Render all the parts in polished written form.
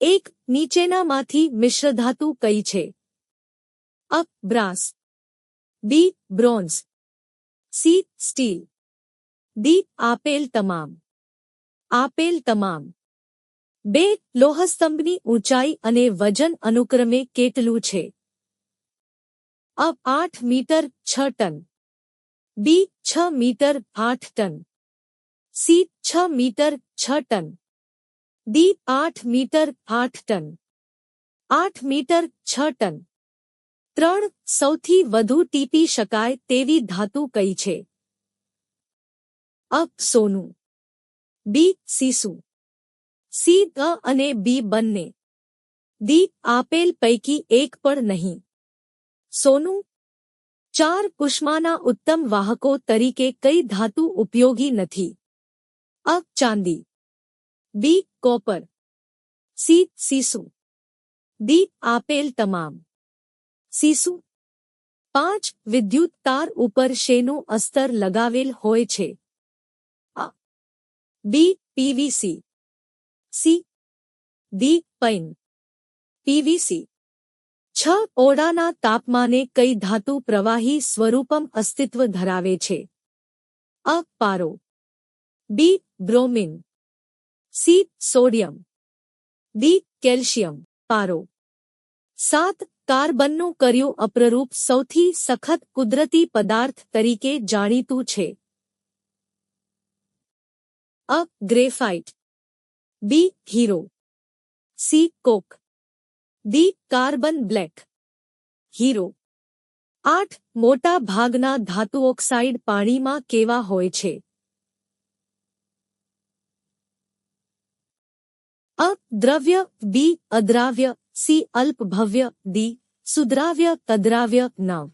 એક નીચેનામાંથી મિશ્રધાતુ કઈ છે? અ. Brass, B. Bronze, C. Steel, D. આપેલ તમામ. આપેલ તમામ. 2. લોહસ્તંભની ઊંચાઈ અને વજન અનુક્રમે કેટલું છે? અ. 8 metre 6 ton, B. 6 metre 8 ton, C. 6 metre 6 ton, D. 8 metre 8 ton. 8 metre 6 ton. 3. સૌથી વધુ ટીપી શકાય તેવી ધાતુ કઈ છે? અ. સોનું, બી. સીસું, સી. અ અને બી બંને, ડી. આપેલ પૈકી એક પણ નહીં. સોનું. 4. ઉષ્માના ઉત્તમ વાહકો તરીકે કઈ ધાતુ ઉપયોગી નથી? અ. ચાંદી, બી. Copper, C. સીસું, ડી. આપેલ તમામ. સીસું. 5. વિદ્યુત તાર ઉપર શેનું અસ્તર લગાવેલ હોય છે? અ. B. PVC, C. D. Pan. PVC. 6. ઓરડાના તાપમાને કઈ ધાતુ પ્રવાહી સ્વરૂપમ અસ્તિત્વ ધરાવે છે? અ. પારો, B. Bromine, C. Sodium, D. Calcium. પારો. 7. કાર્બનનું કર્યું અપ્રરૂપ સૌથી સખત કુદરતી પદાર્થ તરીકે જાણીતું છે? અ. Graphite, B. હીરો, C. Coke, D. Carbon black. હીરો. 8. મોટા ભાગના ધાતુઓક્સાઇડ પાણીમાં કેવા હોય છે? અ. દ્રવ્ય, બી. અદ્રાવ્ય, સી. અલ્પભવ્ય, ડી. સુદ્રાવ્ય તદ્રાવ્ય. 9.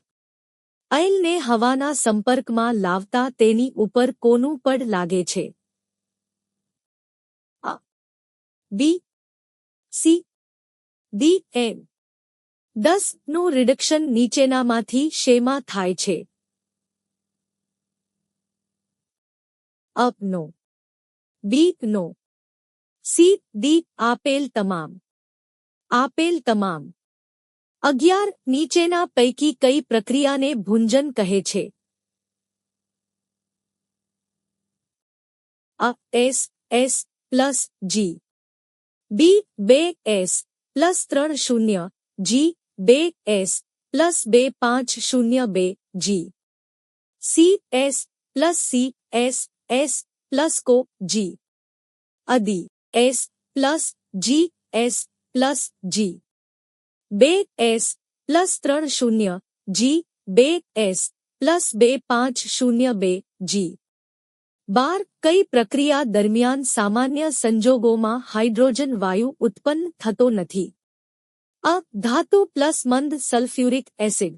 અયલને હવાના સંપર્કમાં લાવતા તેની ઉપર કોનું પડ લાગે છે? અ. બી. સી. ડી. એમ. 10. નું રિડક્શન નીચેનામાંથી શેમાં થાય છે? અ. નો, બી. નો, સી. ડી. આપેલ તમામ. આપેલ તમામ. 11. નીચેના પૈકી કઈ પ્રક્રિયાને ભુંજન કહે છે? અ. S. S plus G, B. 2 S plus 3 0 G. 2 S plus 2 5 0 2 G. C. S plus C. S S plus કો જી. અદી. S plus G. S plus G. 2 S plus 3 0 G. 2 S plus 2 5 0 2 G. 12. કઈ પ્રક્રિયા દરમિયાન સામાન્ય સંજોગોમાં hydrogen વાયુ ઉત્પન્ન થતો નથી? અ. ધાતુ પ્લસ મંદ સલ્ફ્યુરિક એસિડ,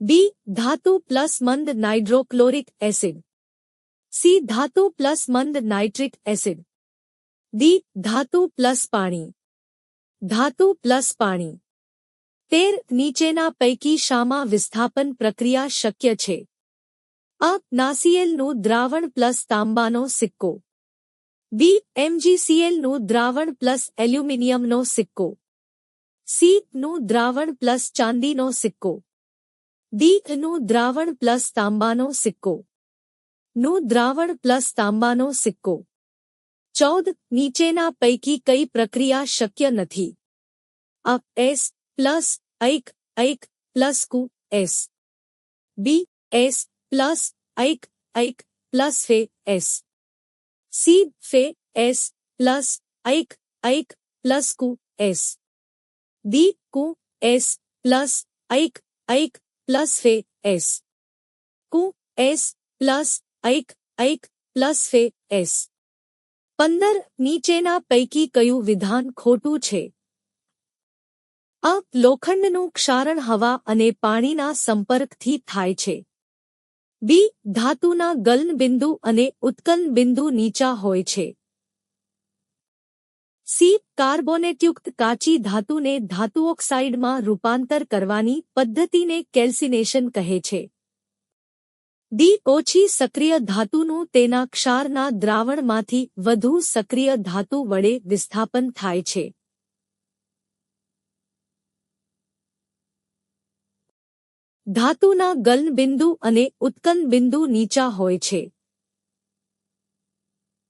બી. ધાતુ પ્લસ મંદ નાઇટ્રોક્લોરિક એસિડ, સી. ધાતુ પ્લસ મંદ નાઇટ્રિક એસિડ, ડી. ધાતુ પ્લસ પાણી. ધાતુ પ્લસ પાણી. 13. નીચેના પૈકી શામાં વિસ્થાપન પ્રક્રિયા શક્ય છે? અ. નાસીએલનું દ્રાવણ પ્લસ તાંબાનો સિક્કો, બી. એમજીસીએલનું દ્રાવણ પ્લસ એલ્યુમિનિયમનો સિક્કો, સી. નું દ્રાવણ પ્લસ ચાંદીનો સિક્કો, ડી. નું દ્રાવણ પ્લસ તાંબાનો સિક્કો, નું દ્રાવણ પ્લસ તાંબાનો સિક્કો. 14. નીચેના પૈકી કઈ પ્રક્રિયા શક્ય નથી? અ. એસ પ્લસ અયક અયક પ્લસ કુ એસ, બી. એસ પ્લસ અયક અયક પ્લસ ફે એસ, સી. ફે એસ પ્લસ અયક અયક પ્લસ કુ એસ, ડી. કુ એસ પ્લસ અયક અયક પ્લસ ફે એસ, કુ એસ પ્લસ અયક અયક પ્લસ ફે એસ. 15. નીચેના પૈકી કયું વિધાન ખોટું છે? અ. લોખંડનું ક્ષારણ હવા અને પાણીના સંપર્કથી થાય છે, બી. ધાતુના ગલનબિંદુ અને ઉત્કલનબિંદુ નીચા હોય છે, સી. કાર્બોનેટયુક્ત કાચી ધાતુને ધાતુઓક્સાઇડમાં રૂપાંતર કરવાની પદ્ધતિને કેલ્સિનેશન કહે છે, ડી. ઓછી સક્રિય ધાતુનું તેના ક્ષારના દ્રાવણમાંથી વધુ સક્રિય ધાતુ વડે વિસ્થાપન થાય છે. ધાતુના ગલનબિંદુ અને ઉત્કન બિંદુ નીચા હોય છે.